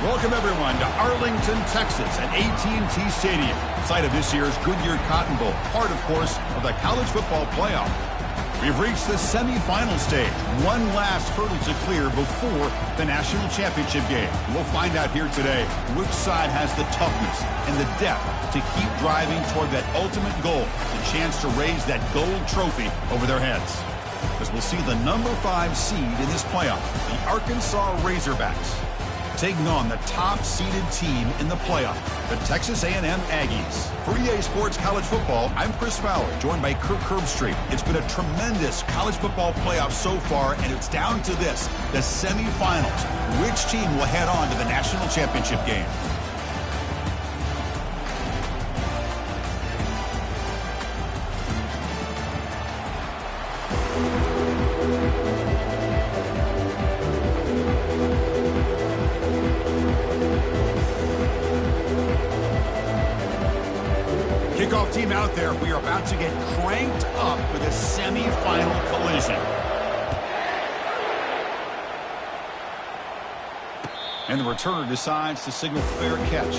Welcome, everyone, to Arlington, Texas, at AT&T Stadium, site of this year's Goodyear Cotton Bowl, part, of course, of the college football playoff. We've reached the semifinal stage, one last hurdle to clear before the national championship game. We'll find out here today which side has the toughness and the depth to keep driving toward that ultimate goal, the chance to raise that gold trophy over their heads. As we'll see the number 5 seed in this playoff, the Arkansas Razorbacks, taking on the top-seeded team in the playoff, the Texas A&M Aggies. For EA Sports College Football, I'm Chris Fowler, joined by Kirk Herbstreit. It's been a tremendous college football playoff so far, and it's down to this, the semifinals. Which team will head on to the national championship game? Kickoff team out there. We are about to get cranked up with a semifinal collision. And the returner decides to signal fair catch.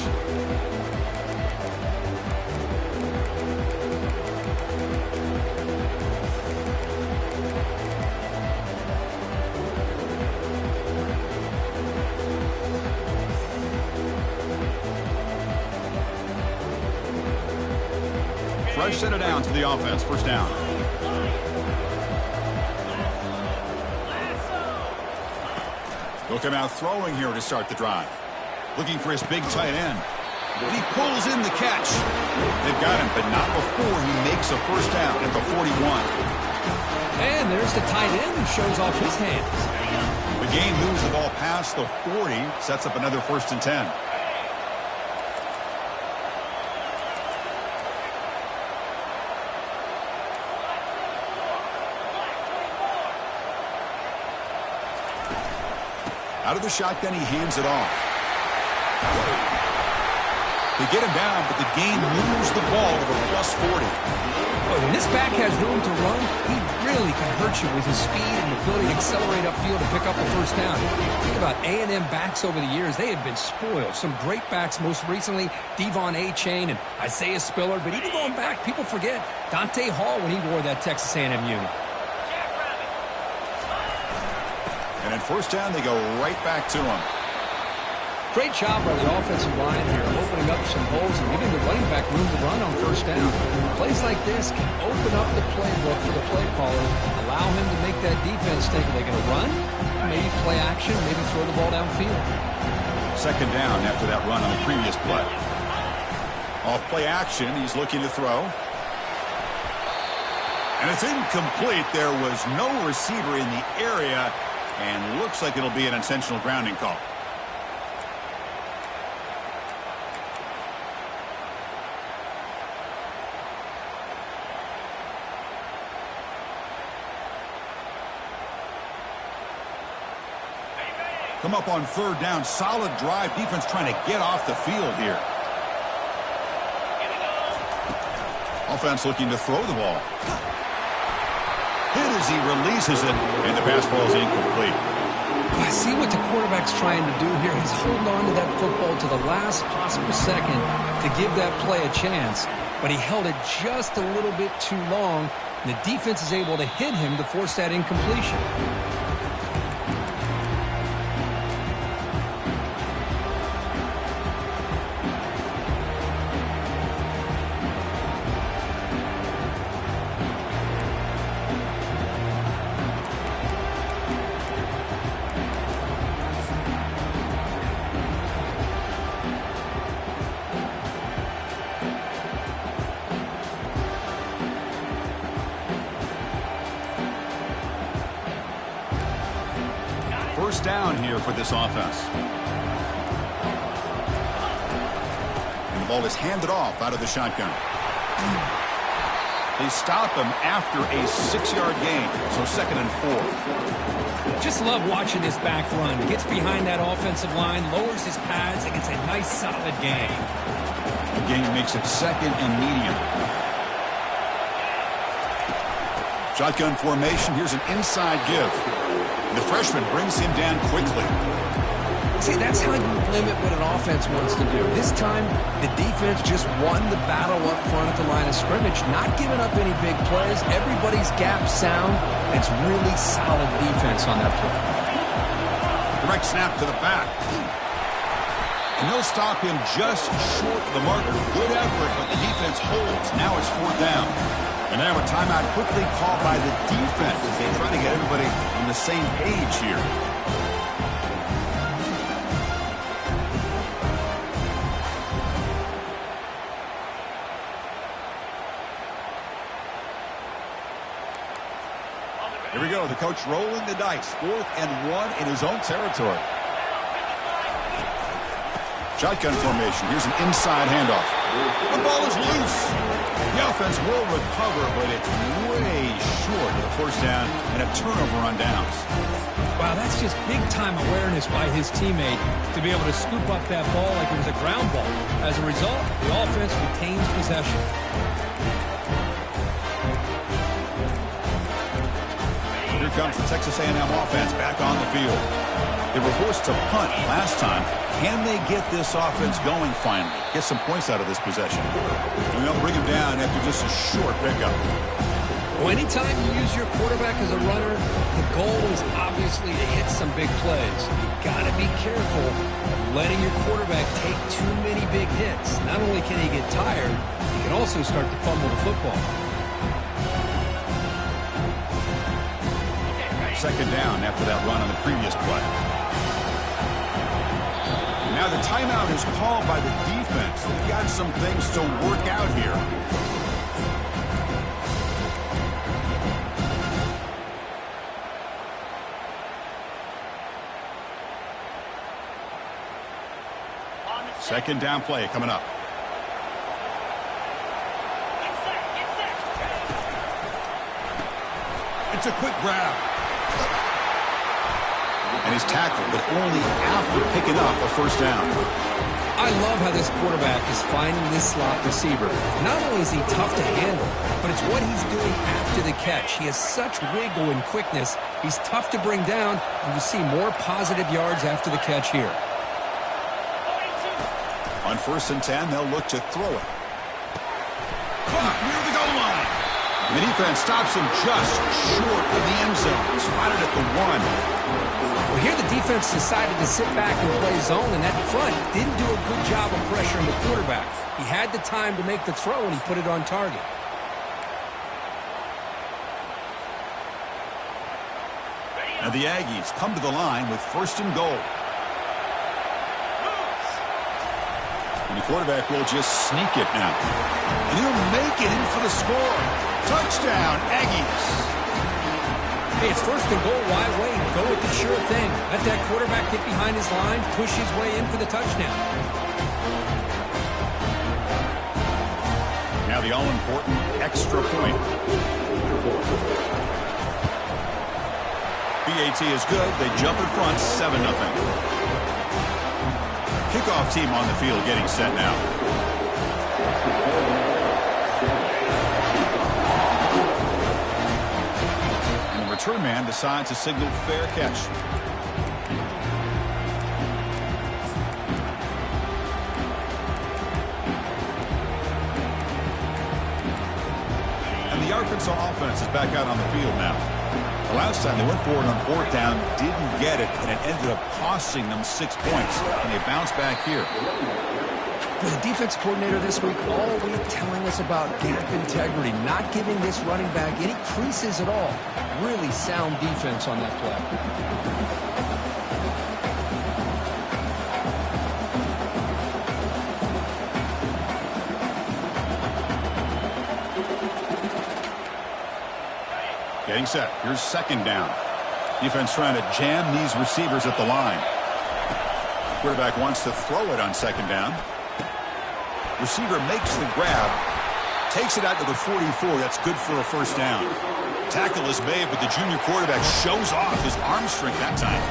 Fresh set it down to the offense. First down. He'll come out throwing here to start the drive. Looking for his big tight end. He pulls in the catch. They've got him, but not before he makes a first down at the 41. And there's the tight end who shows off his hands. The game moves the ball past the 40, sets up another 1st and 10. Out of the shotgun, he hands it off. They get him down, but the game moves the ball to the plus 40. Well, when this back has room to run, he really can hurt you with his speed and ability to accelerate upfield and pick up the first down. Think about A&M backs over the years. They have been spoiled. Some great backs, most recently Devon A-Chain and Isaiah Spiller. But even going back, people forget Dante Hall when he wore that Texas A&M unit. And in first down, they go right back to him. Great job by the offensive line here, opening up some holes and giving the running back room to run on first down. Plays like this can open up the playbook for the play caller, allow him to make that defense think, are they going to run? Maybe play action, maybe throw the ball downfield. Second down after that run on the previous play. Off play action, he's looking to throw. And it's incomplete. There was no receiver in the area. And looks like it'll be an intentional grounding call. Come up on third down. Solid drive. Defense trying to get off the field here. Offense looking to throw the ball. Hit as he releases it, and the pass ball is incomplete. I see what the quarterback's trying to do here. He's holding on to that football to the last possible second to give that play a chance. But he held it just a little bit too long, and the defense is able to hit him to force that incompletion. First down here for this offense. And the ball is handed off out of the shotgun. They stop him after a 6-yard gain, so 2nd and 4. Just love watching this back run. Gets behind that offensive line, lowers his pads, and gets a nice solid gain. The gain makes it 2nd and medium. Shotgun formation. Here's an inside give. The freshman brings him down quickly. See, that's how you limit what an offense wants to do. This time, the defense just won the battle up front at the line of scrimmage, not giving up any big plays. Everybody's gap sound. It's really solid defense on that play. Direct snap to the back. And they'll stop him just short of the marker. Good effort, but the defense holds. Now it's 4th down. And now a timeout quickly called by the defense as they try to get everybody on the same page here. Here we go. The coach rolling the dice. 4th and 1 in his own territory. Shotgun formation. Here's an inside handoff. The ball is loose. The offense will recover, but it's way short of the first down and a turnover on downs. Wow, that's just big-time awareness by his teammate to be able to scoop up that ball like it was a ground ball. As a result, the offense retains possession. Here comes the Texas A&M offense back on the field. They were forced to punt last time. Can they get this offense going finally? Get some points out of this possession. And they'll bring him down after just a short pickup. Well, anytime you use your quarterback as a runner, the goal is obviously to hit some big plays. You've got to be careful of letting your quarterback take too many big hits. Not only can he get tired, he can also start to fumble the football. 2nd down after that run on the previous play. Now the timeout is called by the defense. They've got some things to work out here. Second down play coming up. It's a quick grab. And he's tackled, but only after picking up a first down. I love how this quarterback is finding this slot receiver. Not only is he tough to handle, but it's what he's doing after the catch. He has such wiggle and quickness. He's tough to bring down, and you see more positive yards after the catch here. On 1st and 10, they'll look to throw it. Caught near the goal line. The defense stops him just short of the end zone. Spotted at the 1. Well, here the defense decided to sit back and play zone, and that front didn't do a good job of pressuring the quarterback. He had the time to make the throw, and he put it on target. Now the Aggies come to the line with 1st and goal. And the quarterback will just sneak it now. And he'll make it in for the score. Touchdown, Aggies. Hey, it's 1st and goal. Why wait? Go with the sure thing. Let that quarterback get behind his line, push his way in for the touchdown. Now the all-important extra point. BAT is good. They jump in front, 7-0. Kickoff team on the field getting set now. Return man decides to signal fair catch. And the Arkansas offense is back out on the field now. The last time they went forward on 4th down, didn't get it, and it ended up costing them 6 points. And they bounce back here. The defense coordinator this week all week telling us about gap integrity, not giving this running back any creases at all. Really sound defense on that play. Getting set. Here's 2nd down. Defense trying to jam these receivers at the line. Quarterback wants to throw it on 2nd down. Receiver makes the grab, takes it out to the 44. That's good for a first down. Tackle is made, but the junior quarterback shows off his arm strength that time.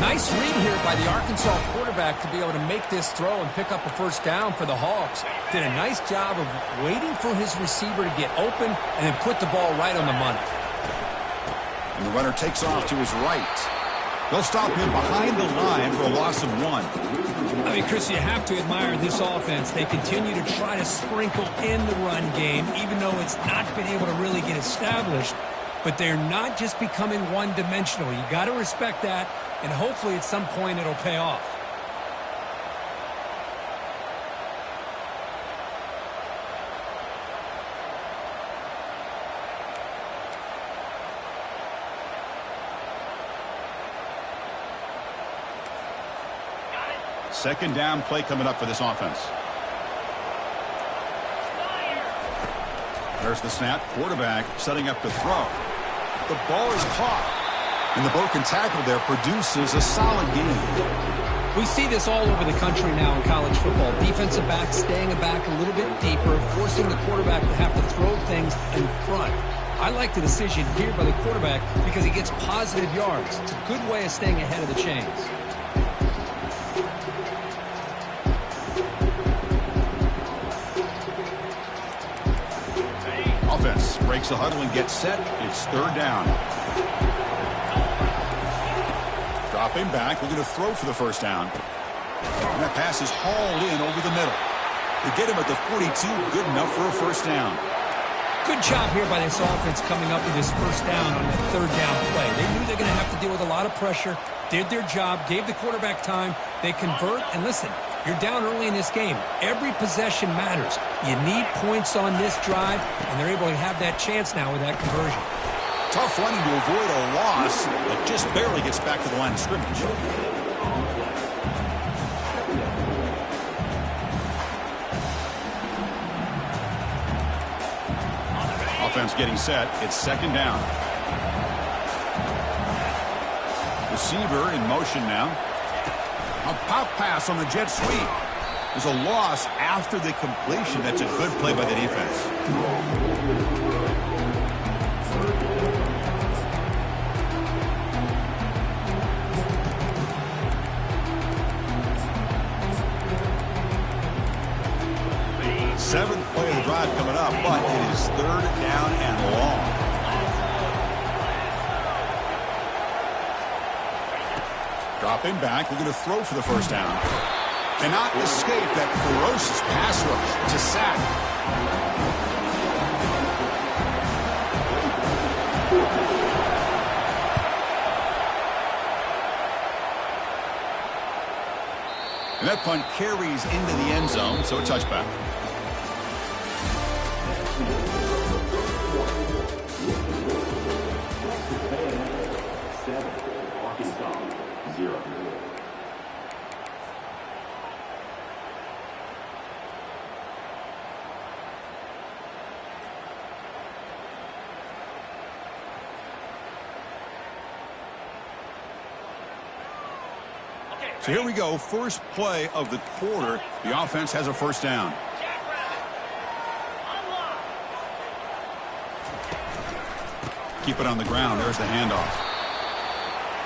Nice read here by the Arkansas quarterback to be able to make this throw and pick up a first down for the Hogs. Did a nice job of waiting for his receiver to get open and then put the ball right on the money. And the runner takes off to his right. They'll stop him behind the line for a loss of 1. I mean, Chris, you have to admire this offense. They continue to try to sprinkle in the run game, even though it's not been able to really get established. But they're not just becoming one-dimensional. You got to respect that, and hopefully at some point it'll pay off. Second down play coming up for this offense. There's the snap. Quarterback setting up to throw. The ball is caught. And the broken tackle there produces a solid game. We see this all over the country now in college football. Defensive backs staying back a little bit deeper, forcing the quarterback to have to throw things in front. I like the decision here by the quarterback because he gets positive yards. It's a good way of staying ahead of the chains. Offense breaks the huddle and gets set. It's third down. Dropping back, looking to throw for the first down. And that pass is hauled in over the middle. They get him at the 42, good enough for a first down. Good job here by this offense coming up with this first down on the third down play. They knew they're going to have to deal with a lot of pressure, did their job, gave the quarterback time. They convert, and listen, you're down early in this game. Every possession matters. You need points on this drive, and they're able to have that chance now with that conversion. Tough running to avoid a loss, but just barely gets back to the line of scrimmage. Offense getting set. It's second down. Receiver in motion now. A pop pass on the jet sweep. There's a loss after the completion. That's a good play by the defense. Seventh play of the drive coming up, but it is third down and long. Dropping back, looking to throw for the first down. Cannot escape that ferocious pass rush. It's a sack. And that punt carries into the end zone, so a touchback. So here we go, first play of the quarter. The offense has a first down. Keep it on the ground. There's the handoff.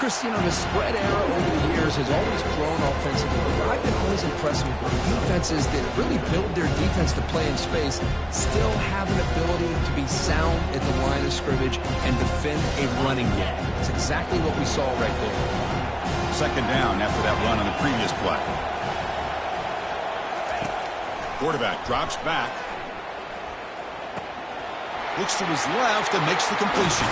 Chris, you know, the spread era over the years has always grown offensively. But I've been always impressed with defenses that really build their defense to play in space, still have an ability to be sound at the line of scrimmage and defend a running game. It's exactly what we saw right there. Second down after that run on the previous play. Quarterback drops back. Looks to his left and makes the completion.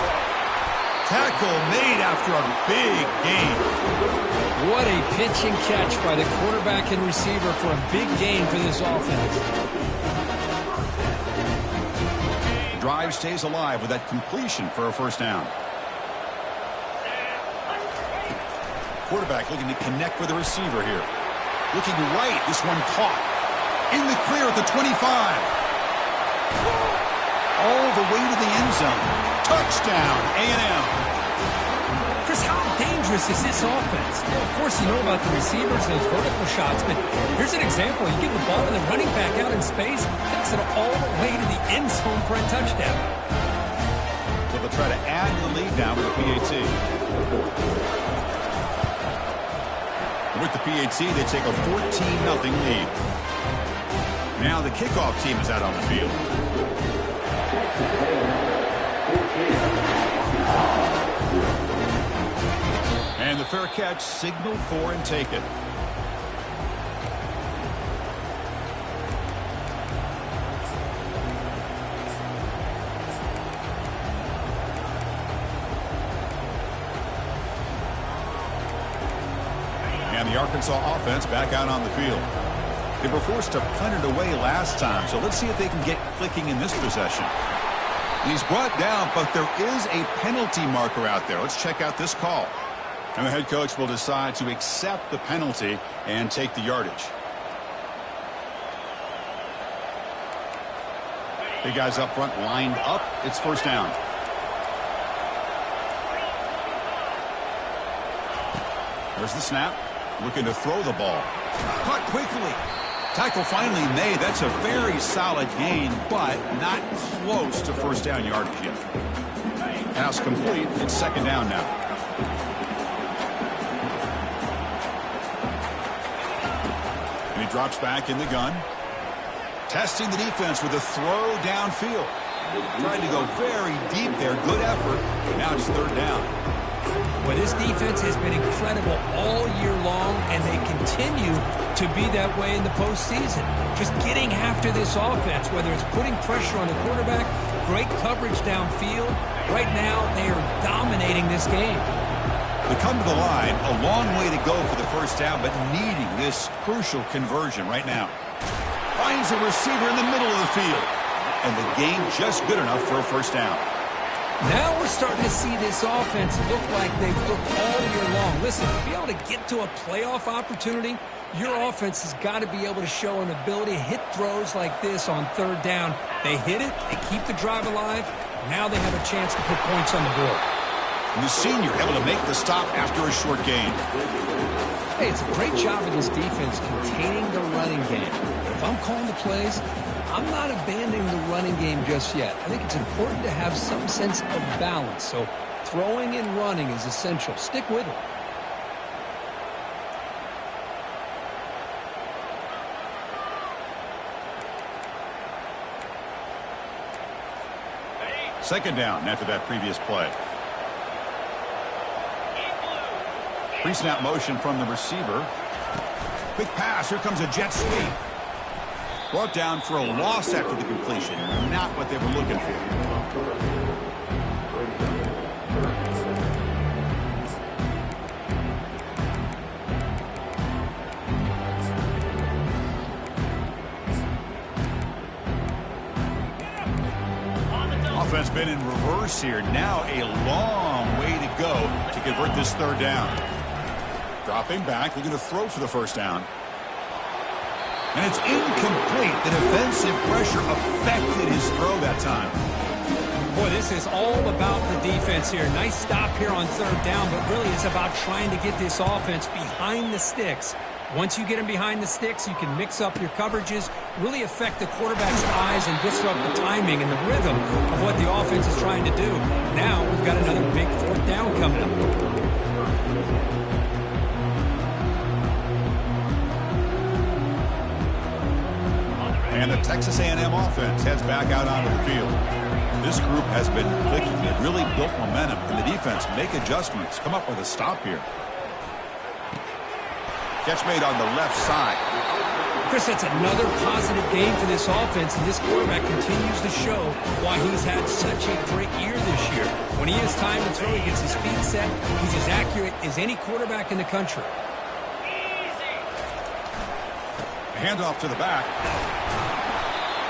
Tackle made after a big gain. What a pitch and catch by the quarterback and receiver for a big gain for this offense. The drive stays alive with that completion for a first down. Quarterback looking to connect with the receiver here. Looking right, this one caught. In the clear at the 25. All the way to the end zone. Touchdown, A&M. Chris, how dangerous is this offense? Well, of course, you know about the receivers, those vertical shots, but here's an example. You give the ball to the running back out in space, takes it all the way to the end zone for a touchdown. So they'll try to add to the lead now with the PAT. With the PAT, they take a 14-0 lead. Now the kickoff team is out on the field. And the fair catch signaled for and taken. And the Arkansas offense back out on the field. They were forced to punt it away last time, so let's see if they can get clicking in this possession. He's brought down, but there is a penalty marker out there. Let's check out this call. And the head coach will decide to accept the penalty and take the yardage. Big guys up front lined up. It's first down. There's the snap. Looking to throw the ball. Caught quickly. Tackle finally made. That's a very solid gain, but not close to first down yardage yet. Pass complete. It's second down now. And he drops back in the gun. Testing the defense with a throw downfield. Trying to go very deep there. Good effort. Now it's third down. Well, this defense has been incredible all year long, and they continue to be that way in the postseason. Just getting after this offense, whether it's putting pressure on the quarterback, great coverage downfield. Right now, they are dominating this game. They come to the line, a long way to go for the first down, but needing this crucial conversion right now. Finds a receiver in the middle of the field, and the game just good enough for a first down. Now we're starting to see this offense look like they've looked all year long. Listen, to be able to get to a playoff opportunity, your offense has got to be able to show an ability to hit throws like this on third down. They hit it, they keep the drive alive. Now they have a chance to put points on the board. And the senior able to make the stop after a short gain. Hey, it's a great job of this defense containing the running game. But if I'm calling the plays, I'm not abandoning the running game just yet. I think it's important to have some sense of balance. So throwing and running is essential. Stick with it. Second down after that previous play. Pre-snap motion from the receiver. Quick pass. Here comes a jet sweep. Brought down for a loss after the completion. Not what they were looking for. Offense been in reverse here. Now a long way to go to convert this third down. Dropping back, looking to throw for the first down. And it's incomplete. The defensive pressure affected his throw that time. Boy, this is all about the defense here. Nice stop here on third down, but really it's about trying to get this offense behind the sticks. Once you get them behind the sticks, you can mix up your coverages, really affect the quarterback's eyes and disrupt the timing and the rhythm of what the offense is trying to do. Now we've got another big fourth down coming up. And the Texas A&M offense heads back out onto the field. This group has been clicking. They've really built momentum. And the defense make adjustments. Come up with a stop here. Catch made on the left side. Chris, that's another positive game for this offense. And this quarterback continues to show why he's had such a great year this year. When he has time to throw, he gets his feet set. He's as accurate as any quarterback in the country. Handoff to the back.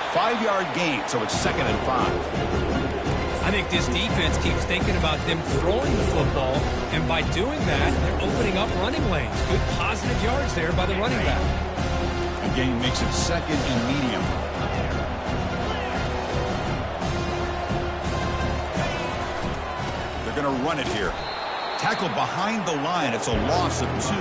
5-yard gain, so it's 2nd and 5. I think this defense keeps thinking about them throwing the football, and by doing that, they're opening up running lanes. Good positive yards there by the running back. The gain makes it 2nd and medium. They're going to run it here. Tackle behind the line. It's a loss of 2.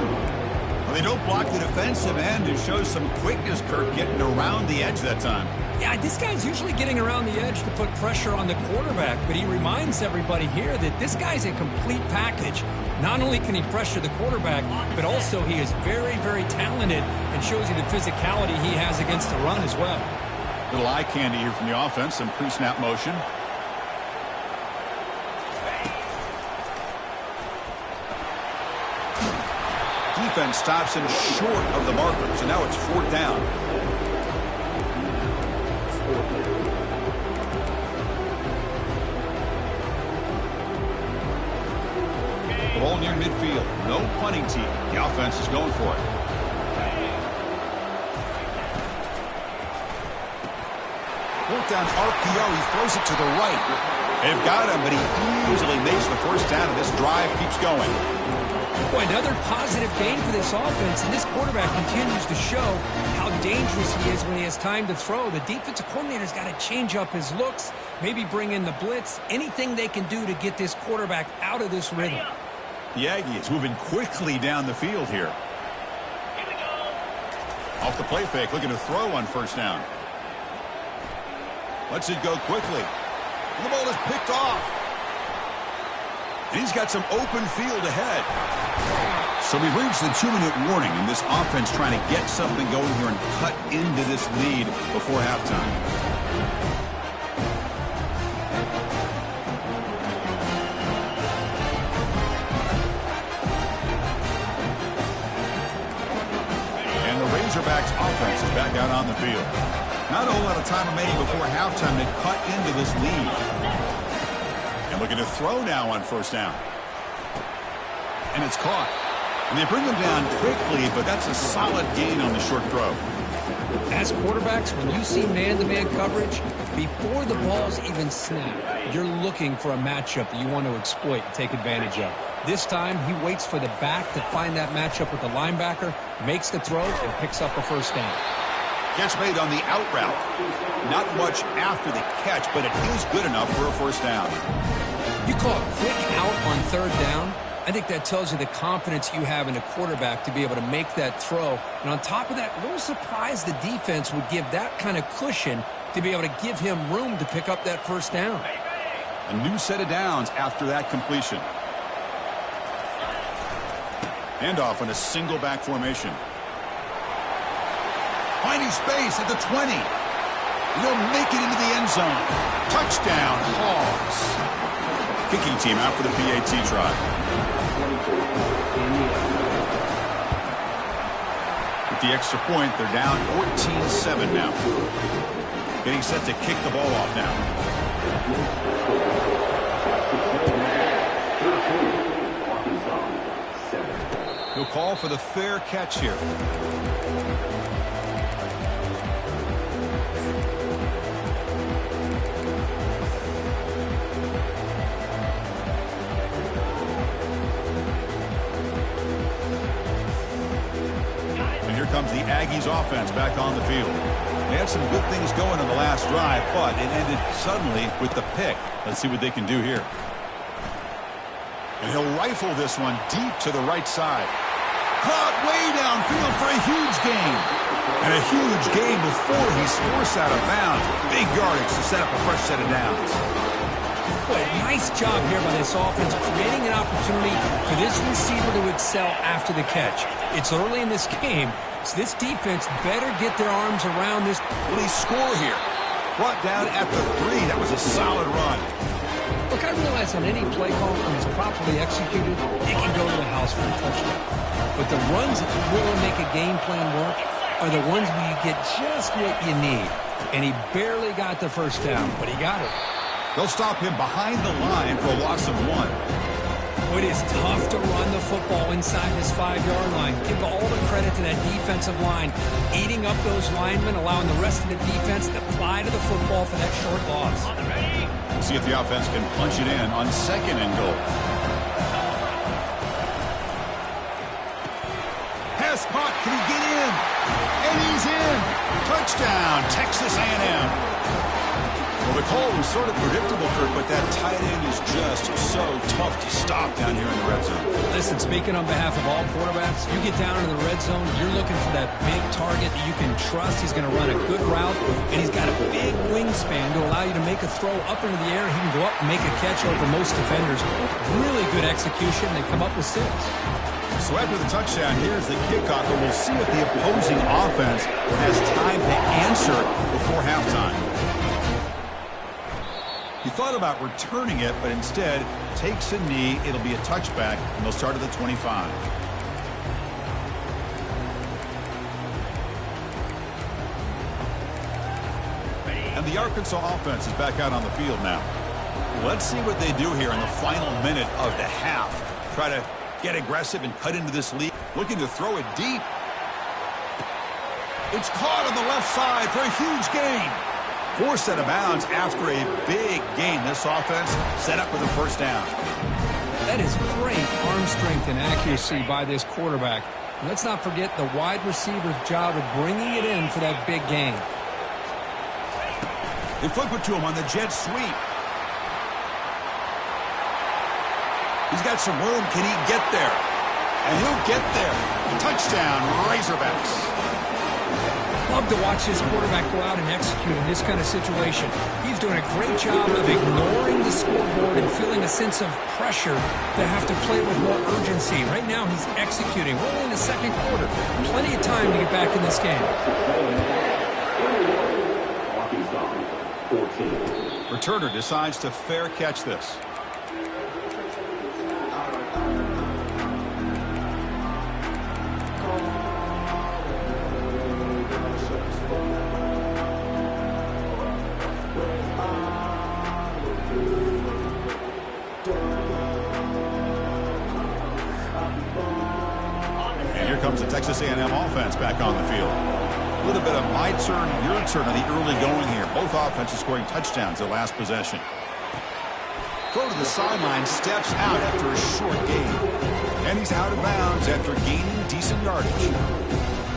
Well, they don't block the defensive end. It shows some quickness, Kirk, getting around the edge that time. Yeah, this guy's usually getting around the edge to put pressure on the quarterback, but he reminds everybody here that this guy's a complete package. Not only can he pressure the quarterback, but also he is very, very talented and shows you the physicality he has against the run as well. Little eye candy here from the offense, some pre-snap motion. defense stops him short of the marker, so now it's 4th down. The ball near midfield. No punting team. The offense is going for it. Fourth down RPO. He throws it to the right. They've got him, but he easily makes the first down, and this drive keeps going. Boy, another positive gain for this offense, and this quarterback continues to show how dangerous he is when he has time to throw. The defensive coordinator's got to change up his looks, maybe bring in the blitz, anything they can do to get this quarterback out of this rhythm. The Aggies moving quickly down the field here. Off the play fake, looking to throw on first down. Lets it go quickly. The ball is picked off. And he's got some open field ahead. So we've reached the 2-minute warning, and this offense trying to get something going here and cut into this lead before halftime. And the Razorbacks offense is back out on the field. Not a whole lot of time remaining before halftime to cut into this lead. And looking to throw now on first down. And it's caught. And they bring them down quickly, but that's a solid gain on the short throw. As quarterbacks, when you see man-to-man coverage, before the ball's even snapped, you're looking for a matchup that you want to exploit and take advantage of. This time, he waits for the back to find that matchup with the linebacker, makes the throw, and picks up a first down. Catch made on the out route. Not much after the catch, but it is good enough for a first down. You call it quick out on third down. I think that tells you the confidence you have in a quarterback to be able to make that throw. And on top of that, a little surprised the defense would give that kind of cushion to be able to give him room to pick up that first down. A new set of downs after that completion. Handoff in a single back formation. Finding space at the 20. He'll make it into the end zone. Touchdown, Hogs. Kicking team out for the PAT try. With the extra point, they're down 14-7 now. Getting set to kick the ball off now. He'll call for the fair catch here. Comes the Aggies offense back on the field. They had some good things going on the last drive, but it ended suddenly with the pick. Let's see what they can do here. And he'll rifle this one deep to the right side. Caught way downfield for a huge gain. And a huge gain before he's forced out of bounds. Big yardage to set up a fresh set of downs. Boy, nice job here by this offense, creating an opportunity for this receiver to excel after the catch. It's early in this game, so this defense better get their arms around this. Will he score here? Brought down at the 3. That was a solid run. Look, I realize on any play call, when it's properly executed, it can go to the house for a touchdown. But the runs that really make a game plan work are the ones where you get just what you need. And he barely got the first down, but he got it. They'll stop him behind the line for a loss of 1. It is tough to run the football inside this 5-yard line. Give all the credit to that defensive line, eating up those linemen, allowing the rest of the defense to fly to the football for that short loss. We'll see if the offense can punch it in on 2nd and goal. Pass caught. Can he get in? And he's in. Touchdown, Texas A&M. Well, the call was sort of predictable, Kurt, but that tight end is just so tough to stop down here in the red zone. Listen, speaking on behalf of all quarterbacks, you get down into the red zone, you're looking for that big target that you can trust. He's going to run a good route, and he's got a big wingspan to allow you to make a throw up into the air. He can go up and make a catch over most defenders. Really good execution. They come up with 6. So after the touchdown, here's the kickoff, and we'll see if the opposing offense has time to answer before halftime. He thought about returning it, but instead takes a knee. It'll be a touchback, and they'll start at the 25. And the Arkansas offense is back out on the field now. Let's see what they do here in the final minute of the half. Try to get aggressive and cut into this lead. Looking to throw it deep. It's caught on the left side for a huge gain. Forced out of bounds after a big gain. This offense set up for the first down. That is great arm strength and accuracy by this quarterback. And let's not forget the wide receiver's job of bringing it in for that big gain. They flip it to him on the jet sweep. He's got some room. Can he get there? And he'll get there. Touchdown, Razorbacks. Love to watch this quarterback go out and execute in this kind of situation. He's doing a great job of ignoring the scoreboard and feeling a sense of pressure to have to play with more urgency. Right now he's executing. We're only in the second quarter. Plenty of time to get back in this game. Returner decides to fair catch this. Comes the Texas A&M offense back on the field. A little bit of my turn, your turn on the early going here. Both offenses scoring touchdowns their last possession. Throw to the sideline, steps out after a short gain. And he's out of bounds after gaining decent yardage.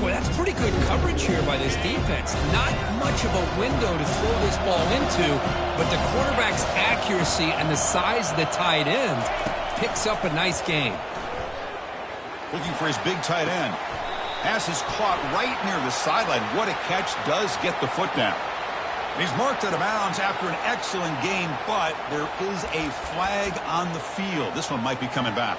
Boy, that's pretty good coverage here by this defense. Not much of a window to throw this ball into, but the quarterback's accuracy and the size of the tight end picks up a nice gain. Looking for his big tight end. Pass is caught right near the sideline. What a catch. Does get the foot down. He's marked out of bounds after an excellent game, but there is a flag on the field. This one might be coming back.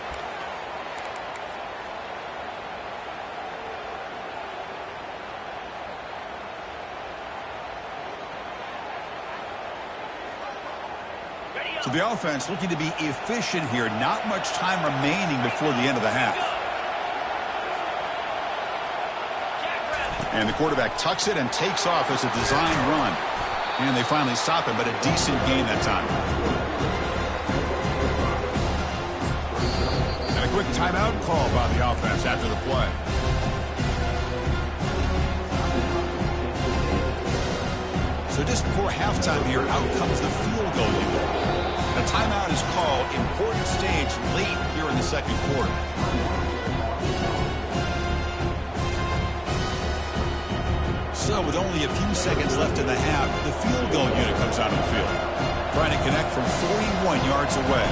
So the offense looking to be efficient here. Not much time remaining before the end of the half. And the quarterback tucks it and takes off as a design run. And they finally stop him, but a decent gain that time. And a quick timeout call by the offense after the play. So just before halftime here, out comes the field goal unit. A timeout is called. Important stage late here in the second quarter. So with only a few seconds left in the half, the field goal unit comes out on the field, trying to connect from 41 yards away.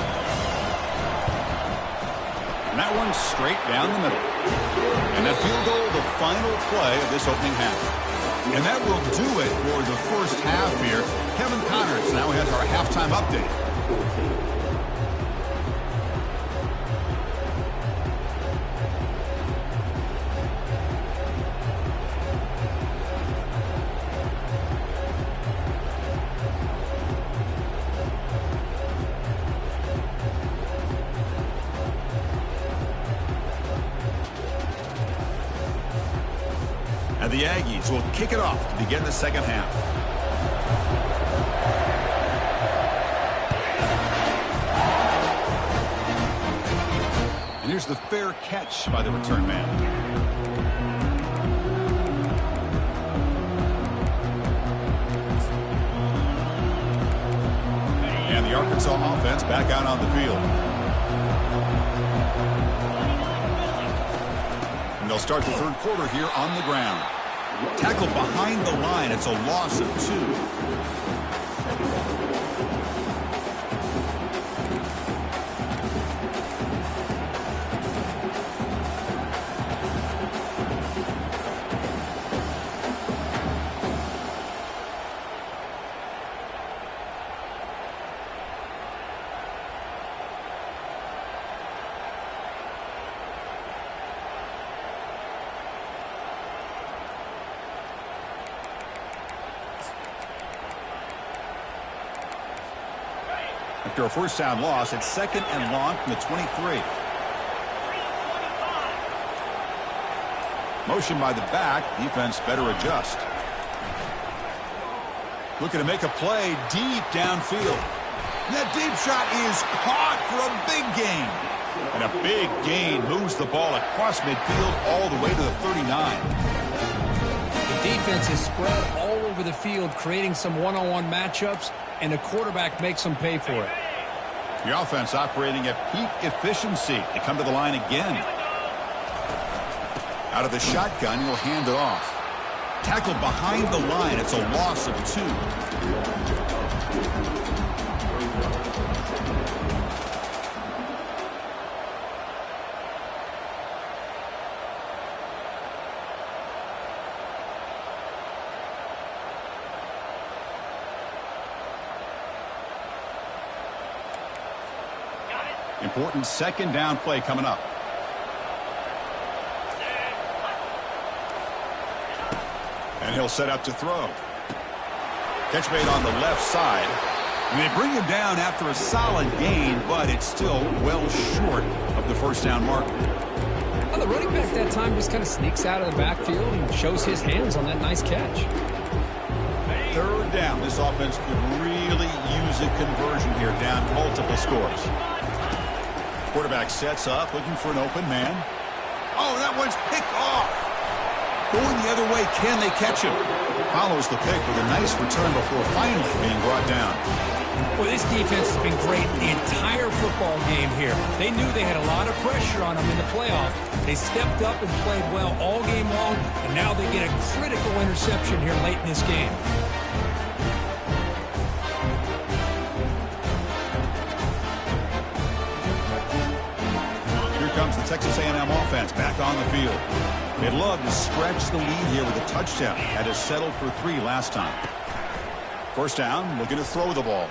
And that one's straight down the middle. And that field goal, the final play of this opening half. And that will do it for the first half here. Kevin Connors now has our halftime update. And the Aggies will kick it off to begin the second half. And here's the fair catch by the return man. And the Arkansas offense back out on the field. And they'll start the third quarter here on the ground. Tackled behind the line. It's a loss of 2. After a first down loss, it's second and long from the 23. Motion by the back. Defense better adjust. Looking to make a play deep downfield. That deep shot is caught for a big gain. And a big gain moves the ball across midfield all the way to the 39. The defense is spread all over the field, creating some one-on-one matchups, and the quarterback makes them pay for it. The offense operating at peak efficiency. They come to the line again. Out of the shotgun, he'll hand it off. Tackled behind the line. It's a loss of 2. Important second down play coming up. And he'll set up to throw. Catch made on the left side. And they bring him down after a solid gain, but it's still well short of the first down marker. Well, the running back that time just kind of sneaks out of the backfield and shows his hands on that nice catch. Third down. This offense could really use a conversion here, down multiple scores. Quarterback sets up, looking for an open man. Oh, that one's picked off. Going the other way, can they catch him? Follows the pick with a nice return before finally being brought down. Well, this defense has been great the entire football game here. They knew they had a lot of pressure on them in the playoff. They stepped up and played well all game long, and now they get a critical interception here late in this game. Comes the Texas A&M offense back on the field. They'd love to stretch the lead here with a touchdown. Had to settle for 3 last time. First down, looking to throw the ball.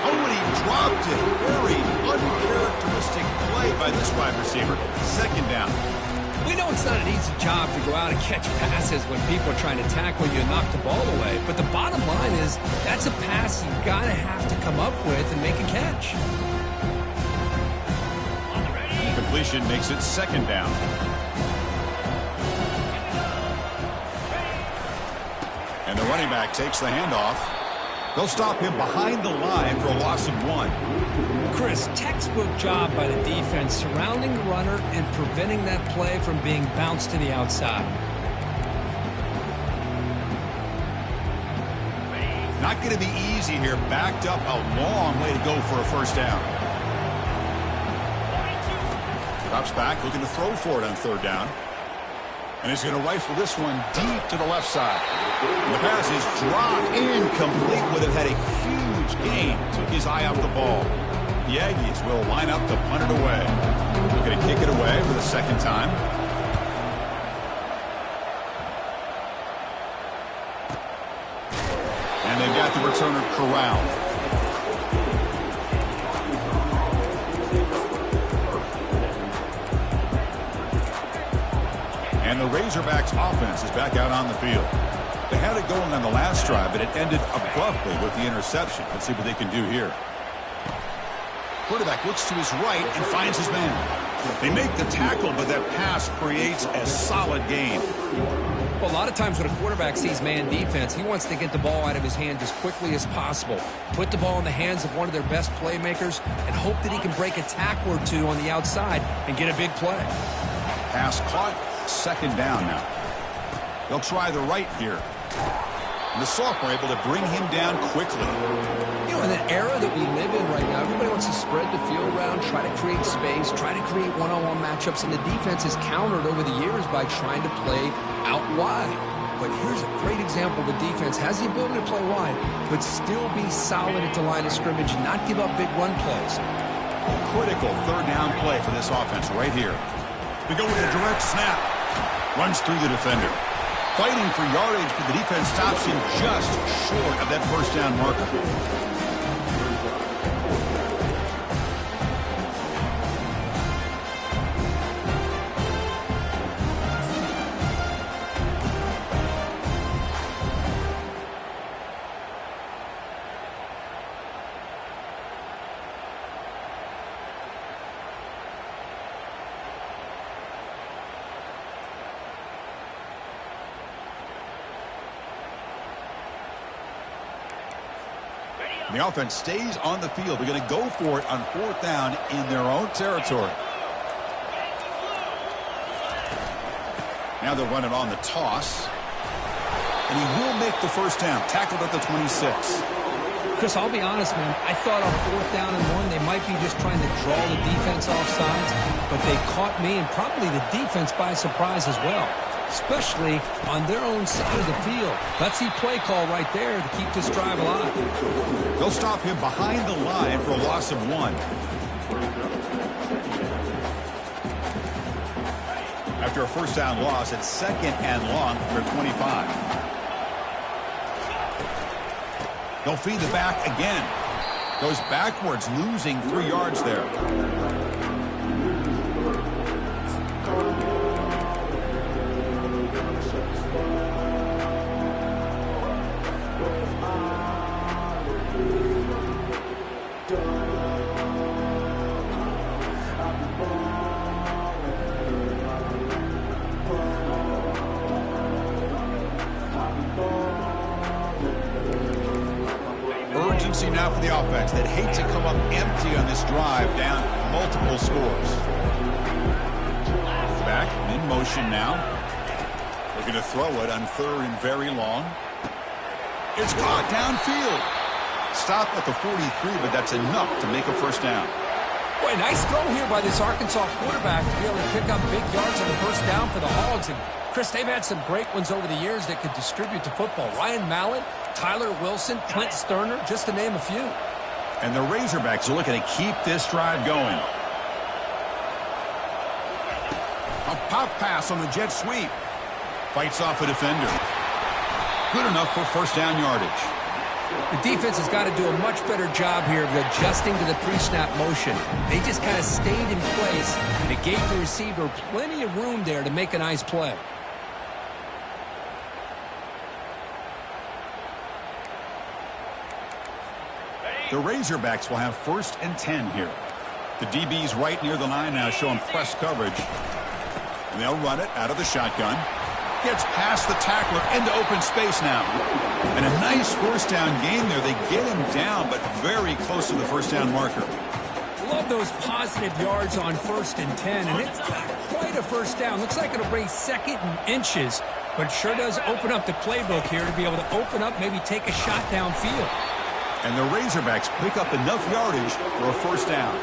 Oh, and he dropped it. Very uncharacteristic play by this wide receiver. Second down. We know it's not an easy job to go out and catch passes when people are trying to tackle you and knock the ball away. But the bottom line is that's a pass you gotta have to come up with and make a catch. Completion makes it second down. And the running back takes the handoff. They'll stop him behind the line for a loss of 1. Chris, textbook job by the defense surrounding the runner and preventing that play from being bounced to the outside. Not going to be easy here. Backed up a long way to go for a first down. Drops back, looking to throw for it on third down. And he's going to rifle this one deep to the left side. And the pass is dropped incomplete. Would have had a huge gain. Took his eye off the ball. The Aggies will line up to punt it away. Looking to kick it away for the second time. And they've got the returner corralled. And the Razorbacks offense is back out on the field. They had it going on the last drive, but it ended abruptly with the interception. Let's see what they can do here. Quarterback looks to his right and finds his man. They make the tackle, but that pass creates a solid gain. Well, a lot of times when a quarterback sees man defense, he wants to get the ball out of his hands as quickly as possible. Put the ball in the hands of one of their best playmakers and hope that he can break a tackle or two on the outside and get a big play. Pass caught. Second down now. They'll try the right here. And the sophomore able to bring him down quickly. You know, in an era that we live in right now, everybody wants to spread the field around, try to create space, try to create one-on-one matchups, and the defense has countered over the years by trying to play out wide. But here's a great example. The defense has the ability to play wide, but still be solid at the line of scrimmage and not give up big run plays. Critical third down play for this offense right here. We go with a direct snap. Runs through the defender. Fighting for yardage, but the defense stops him just short of that first down marker. The offense stays on the field. They're going to go for it on 4th down in their own territory. Now they'll run it on the toss. And he will make the first down. Tackled at the 26. Chris, I'll be honest, man. I thought on 4th down and 1, they might be just trying to draw the defense off sides. But they caught me and probably the defense by surprise as well, especially on their own side of the field. Gutsy play call right there to keep this drive alive. They'll stop him behind the line for a loss of 1. After a first down loss, it's 2nd and long for 25. They'll feed the back again. Goes backwards, losing 3 yards there. Now for the offense that hate to come up empty on this drive, down multiple scores. Back in motion now. Looking to throw it on 3rd and very long. It's caught downfield. Stopped at the 43, but that's enough to make a first down. Boy, nice throw here by this Arkansas quarterback to be able to pick up big yards on the first down for the Hogs. And Chris, they've had some great ones over the years that could distribute the football. Ryan Mallett, Tyler Wilson, Clint Sterner, just to name a few. And the Razorbacks are looking to keep this drive going. A pop pass on the jet sweep. Fights off a defender. Good enough for first down yardage. The defense has got to do a much better job here of adjusting to the pre-snap motion. They just kind of stayed in place, and it gave the receiver plenty of room there to make a nice play. The Razorbacks will have 1st and 10 here. The DB's right near the line now, showing press coverage. And they'll run it out of the shotgun. Gets past the tackler into open space now. And a nice first down gain there. They get him down, but very close to the first down marker. Love those positive yards on 1st and 10, and it's not quite a first down. Looks like it'll bring 2nd and inches, but sure does open up the playbook here to be able to open up, maybe take a shot downfield. And the Razorbacks pick up enough yardage for a first down.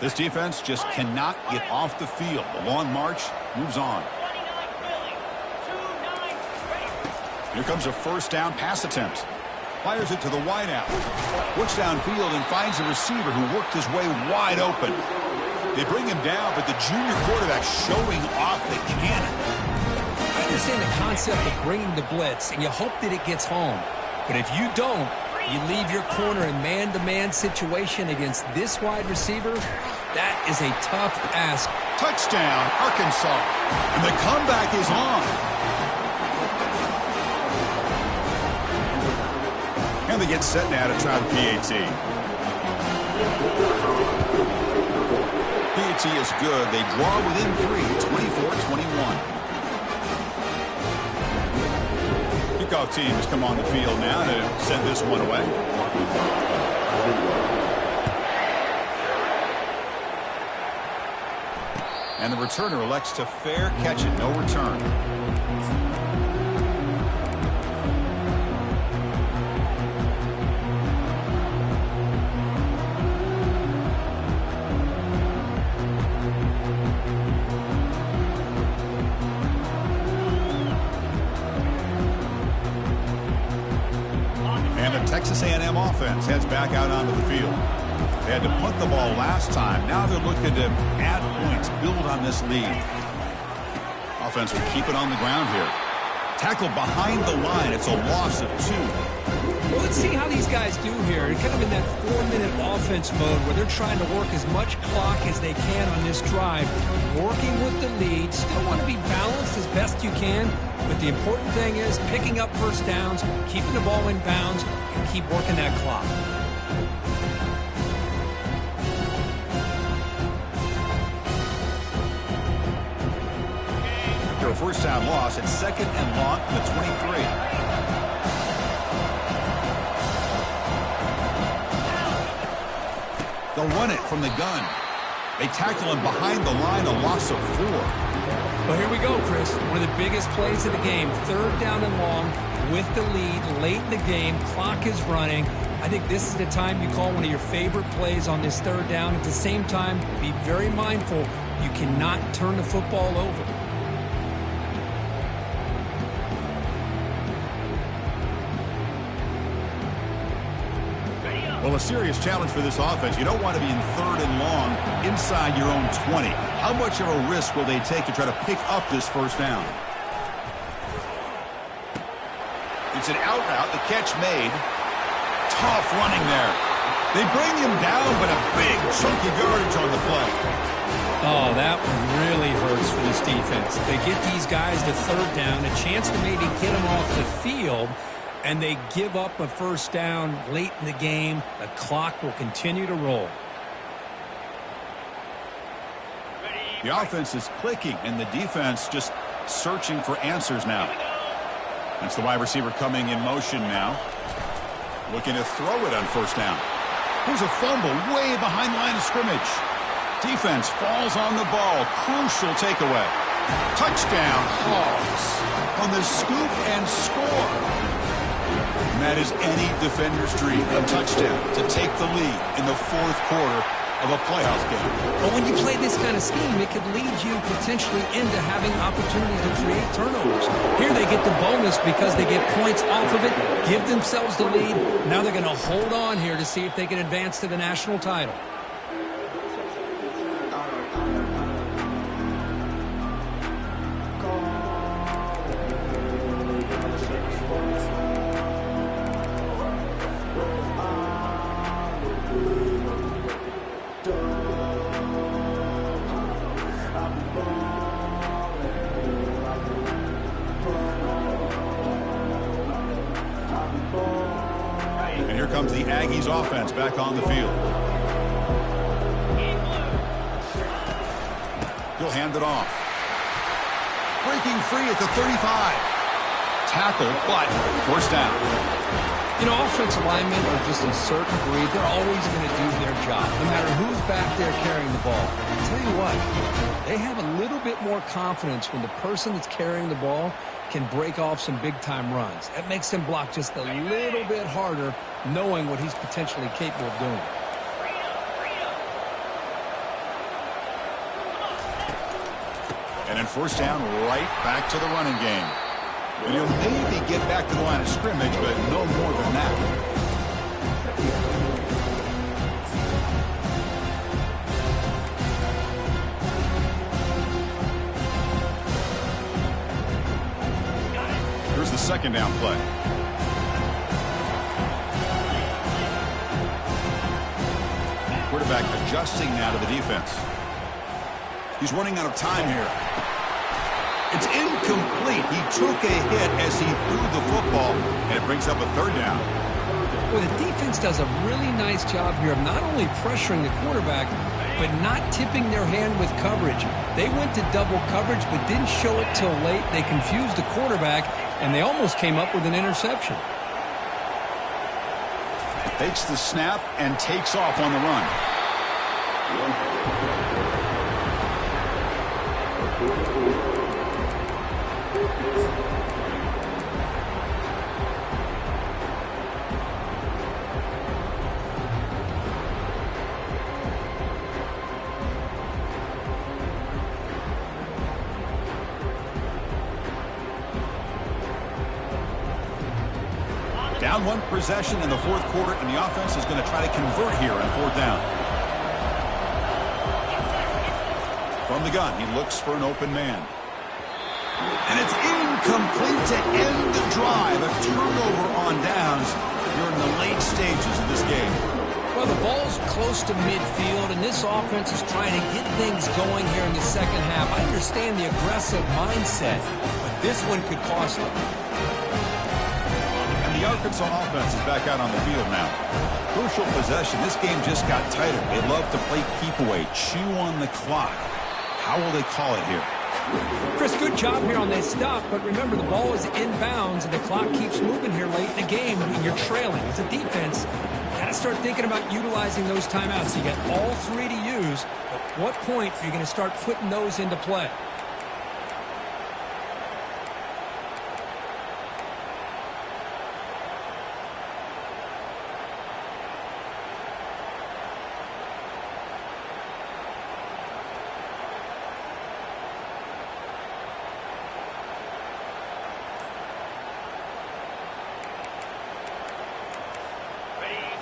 This defense just cannot get off the field. The long march moves on. Here comes a first down pass attempt. Fires it to the wideout. Looks downfield and finds a receiver who worked his way wide open. They bring him down, but the junior quarterback showing off the cannon. I understand the concept of bringing the blitz, and you hope that it gets home. But if you don't, you leave your corner in man-to-man situation against this wide receiver. That is a tough ask. Touchdown, Arkansas. And the comeback is on. And they get set now to try the PAT. PAT is good. They draw within 3, 24-21. Kickoff team has come on the field now to send this one away. And the returner elects to fair catch it. No return. And the Texas A&M offense heads back out onto the field. They had to punt the ball last time. Now they're looking to add points, build on this lead. Offense will keep it on the ground here. Tackled behind the line. It's a loss of 2. Well, let's see how these guys do here. They're kind of in that 4-minute offense mode where they're trying to work as much clock as they can on this drive, working with the lead. Still want to be balanced as best you can, but the important thing is picking up first downs, keeping the ball in bounds, and keep working that clock. After a first down loss, it's 2nd and long from the 23. They'll run it from the gun. They tackle him behind the line, a loss of 4. Well, here we go, Chris. One of the biggest plays of the game. 3rd down and long with the lead late in the game. Clock is running. I think this is the time you call one of your favorite plays on this 3rd down. At the same time, be very mindful. You cannot turn the football over. Well, a serious challenge for this offense. You don't want to be in 3rd and long inside your own 20. How much of a risk will they take to try to pick up this first down? It's an out route. The catch made. Tough running there. They bring him down, but a big chunk of yardage on the play. Oh, that one really hurts for this defense. They get these guys to 3rd down, a chance to maybe get them off the field, and they give up a first down late in the game. The clock will continue to roll. The offense is clicking, and the defense just searching for answers now. That's the wide receiver coming in motion now. Looking to throw it on first down. Here's a fumble way behind the line of scrimmage. Defense falls on the ball. Crucial takeaway. Touchdown, Hogs on the scoop and score. And that is any defender's dream, a touchdown to take the lead in the 4th quarter of a playoff game. But when you play this kind of scheme, it could lead you potentially into having opportunities to create turnovers. Here they get the bonus because they get points off of it, give themselves the lead. Now they're going to hold on here to see if they can advance to the national title. Comes the Aggies offense back on the field. He'll hand it off. Breaking free at the 35. Tackle, but first down. You know, offensive linemen are just a certain breed. They're always going to do their job, no matter who's back there carrying the ball. I'll tell you what, they have a little bit more confidence when the person that's carrying the ball can break off some big-time runs. That makes them block just a little bit harder, knowing what he's potentially capable of doing. And then first down, right back to the running game. And he'll maybe get back to the line of scrimmage, but no more than that. Here's the second down play. Quarterback adjusting now to the defense. He's running out of time here. It's incomplete. He took a hit as he threw the football, and it brings up a 3rd down. Well, the defense does a really nice job here of not only pressuring the quarterback, but not tipping their hand with coverage. They went to double coverage, but didn't show it till late. They confused the quarterback, and they almost came up with an interception. Takes the snap and takes off on the run. Down 1 possession in the 4th quarter, and the offense is going to try to convert here on 4th down. From the gun, he looks for an open man. And it's incomplete to end the drive. A turnover on downs. here in the late stages of this game. Well, the ball's close to midfield, and this offense is trying to get things going here in the second half. I understand the aggressive mindset, but this one could cost them. And the Arkansas offense is back out on the field now. Crucial possession. This game just got tighter. They love to play keep away, chew on the clock. How will they call it here? Chris, good job here on this stop, but remember the ball is inbounds and the clock keeps moving here late in the game and you're trailing. As a defense, you got to start thinking about utilizing those timeouts. You got all three to use. At what point are you going to start putting those into play?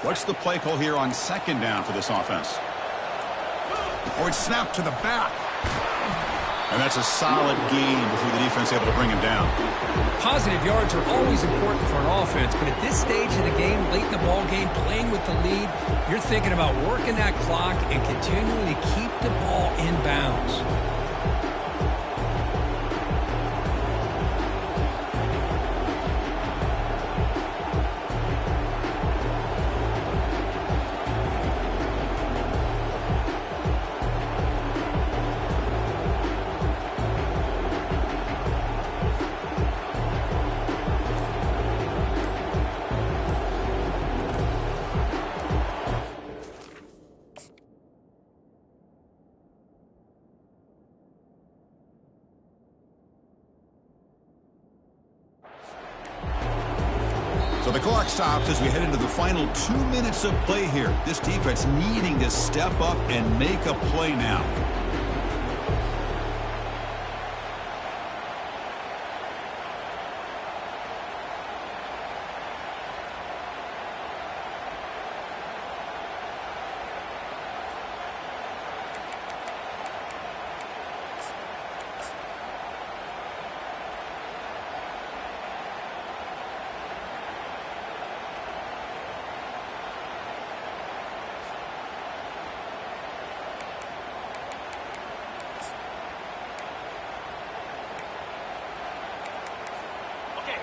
What's the play call here on second down for this offense? Or it's snapped to the back. And that's a solid gain before the defense able to bring him down. Positive yards are always important for an offense, but at this stage of the game, late in the ball game, playing with the lead, you're thinking about working that clock and continuing to keep the ball in bounds. So the clock stops as we head into the final 2 minutes of play here. This defense needing to step up and make a play now.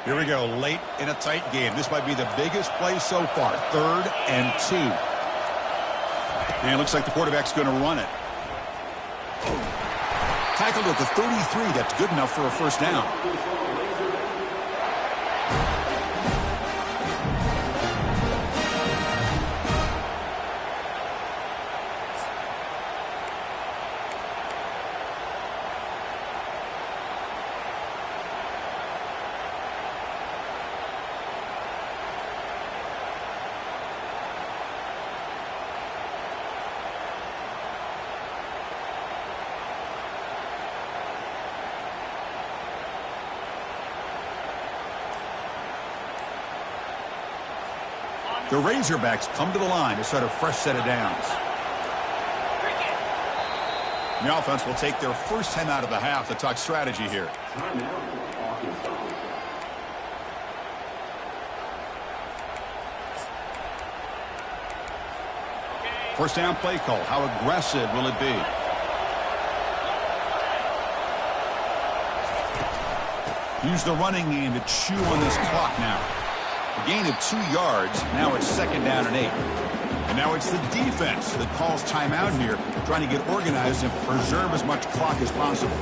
Here we go, late in a tight game. This might be the biggest play so far. 3rd and 2. And it looks like the quarterback's going to run it. Tackled at the 33. That's good enough for a first down. The Razorbacks come to the line to start a fresh set of downs. The offense will take their first 10 out of the half to talk strategy here. First down play call. How aggressive will it be? Use the running game to chew on this clock now. A gain of 2 yards. Now it's 2nd down and 8. And now it's the defense that calls timeout here, trying to get organized and preserve as much clock as possible.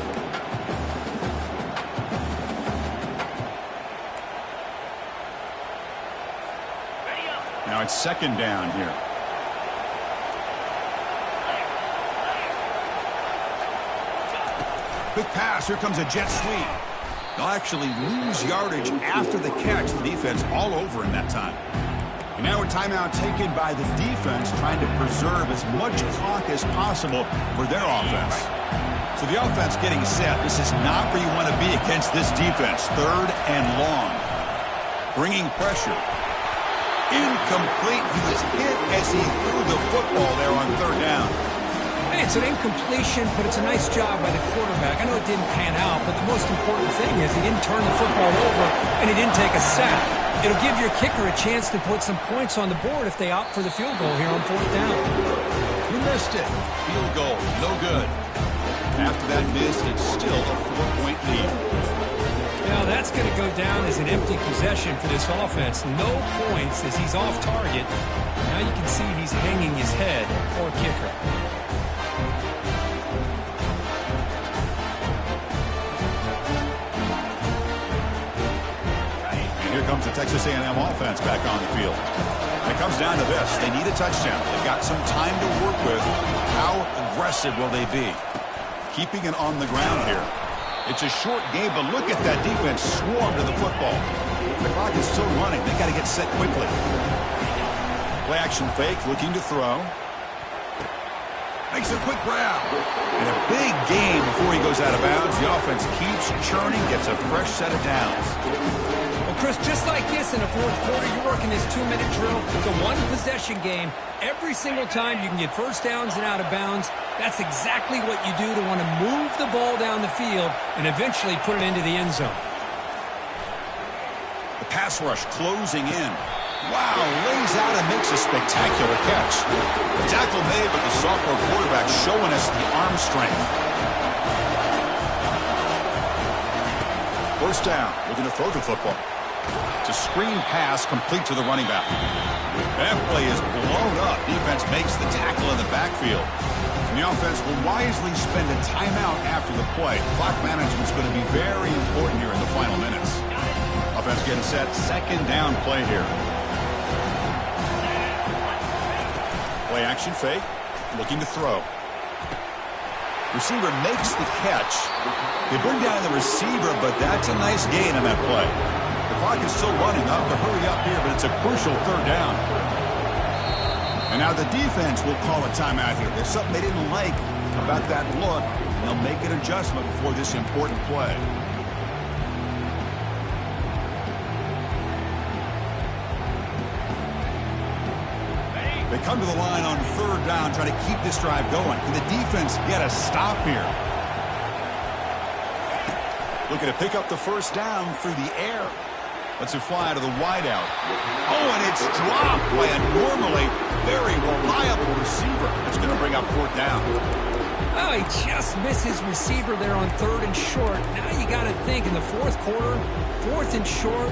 Now it's 2nd down here. Quick pass. Here comes a jet sweep. They'll actually lose yardage after the catch. The defense all over in that time. And now a timeout taken by the defense, trying to preserve as much clock as possible for their offense. So the offense getting set. This is not where you want to be against this defense. 3rd and long. Bringing pressure. Incomplete. He was hit as he threw the football there on 3rd down. Hey, it's an incompletion, but it's a nice job by the quarterback. I know it didn't pan out, but the most important thing is he didn't turn the football over and he didn't take a sack. It'll give your kicker a chance to put some points on the board if they opt for the field goal here on 4th down. You missed it. Field goal, no good. After that miss, it's still a 4-point lead. Now that's going to go down as an empty possession for this offense. No points as he's off target. Now you can see he's hanging his head. Poor kicker. And here comes the Texas A&M offense back on the field. It comes down to this. They need a touchdown. They've got some time to work with. How aggressive will they be? Keeping it on the ground here. It's a short game, but look at that defense swarm to the football. The clock is still running. They got to get set quickly. Play action fake, looking to throw. Makes a quick grab. And a big gain before he goes out of bounds. The offense keeps churning, gets a fresh set of downs. Well, Chris, just like this in the 4th quarter, you're working this 2-minute drill. It's a one-possession game. Every single time you can get first downs and out of bounds, that's exactly what you do to want to move the ball down the field and eventually put it into the end zone. The pass rush closing in. Wow, lays out and makes a spectacular catch. The tackle made, but the sophomore quarterback showing us the arm strength. First down, looking to throw the football. It's a screen pass complete to the running back. That play is blown up. Defense makes the tackle in the backfield. And the offense will wisely spend a timeout after the play. Clock management is going to be very important here in the final minutes. Offense getting set. 2nd down play here. Play action fake. Looking to throw. Receiver makes the catch. They bring down the receiver, but that's a nice gain on that play. The clock is still running. They'll have to hurry up here, but it's a crucial 3rd down. And now the defense will call a timeout here. There's something they didn't like about that look. They'll make an adjustment before this important play. They come to the line on 3rd down, trying to keep this drive going. Can the defense get a stop here? Looking to pick up the first down through the air. Lets it fly to the wideout. Oh, and it's dropped by a normally very reliable receiver. That's going to bring up 4th down. Oh, he just missed his receiver there on 3rd and short. Now you got to think in the 4th quarter, 4th and short,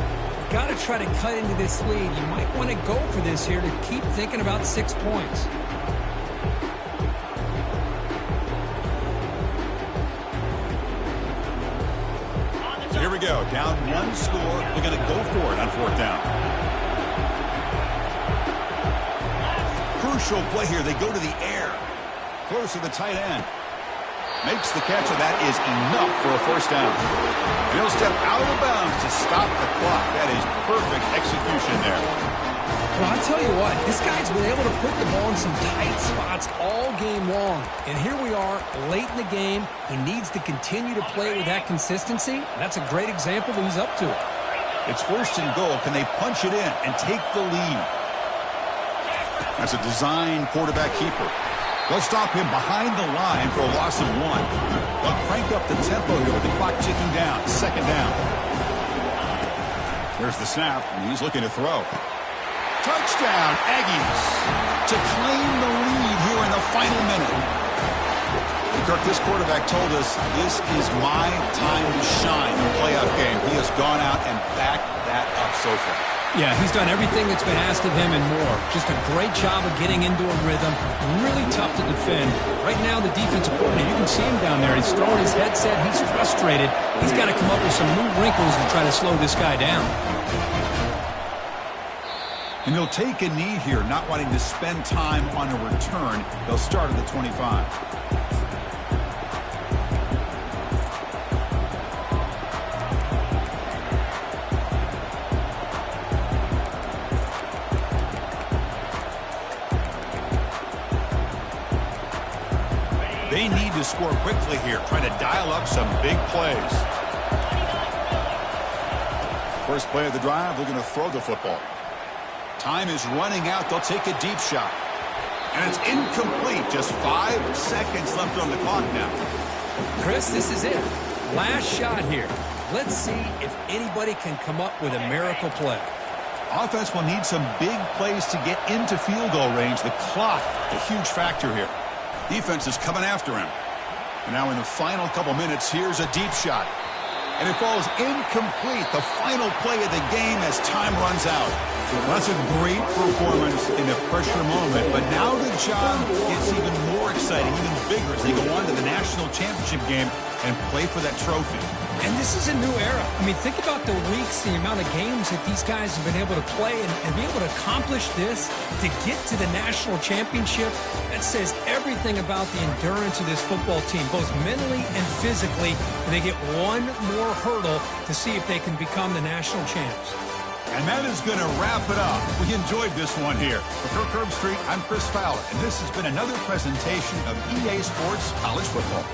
got to try to cut into this lead. You might want to go for this here to keep thinking about 6 points. So here we go. Down 1 score. They're going to go for it on 4th down. Crucial play here. They go to the air. Close to the tight end. Makes the catch, and that is enough for a first down. And he'll step out of bounds to stop the clock. That is perfect execution there. Well, I'll tell you what, this guy's been able to put the ball in some tight spots all game long. And here we are, late in the game. He needs to continue to play with that consistency. That's a great example that he's up to it. It's 1st and goal. Can they punch it in and take the lead? That's a design quarterback keeper. They'll stop him behind the line for a loss of 1. They'll crank up the tempo here with the clock ticking down. 2nd down. There's the snap, and he's looking to throw. Touchdown, Aggies, to claim the lead here in the final minute. And Kirk, this quarterback told us this is my time to shine in the playoff game. He has gone out and backed that up so far. Yeah, he's done everything that's been asked of him and more. Just a great job of getting into a rhythm. Really tough to defend. Right now, the defensive coordinator, you can see him down there. He's throwing his headset. He's frustrated. He's got to come up with some new wrinkles to try to slow this guy down. And they'll take a knee here, not wanting to spend time on a return. They'll start at the 25. They need to score quickly here, trying to dial up some big plays. First play of the drive, they're going to throw the football. Time is running out. They'll take a deep shot. And it's incomplete. Just 5 seconds left on the clock now. Chris, this is it. Last shot here. Let's see if anybody can come up with a miracle play. Offense will need some big plays to get into field goal range. The clock, a huge factor here. Defense is coming after him. And now in the final couple minutes, here's a deep shot. And it falls incomplete. The final play of the game as time runs out. That's a great performance in a pressure moment. But now the job gets even more exciting, even bigger as they go on to the national championship game and play for that trophy. And this is a new era. I mean, think about the weeks, the amount of games that these guys have been able to play and be able to accomplish this, to get to the national championship. That says everything about the endurance of this football team, both mentally and physically. And they get one more hurdle to see if they can become the national champs. And that is going to wrap it up. We enjoyed this one here. For Kirk Herbstreit, I'm Chris Fowler, and this has been another presentation of EA Sports College Football.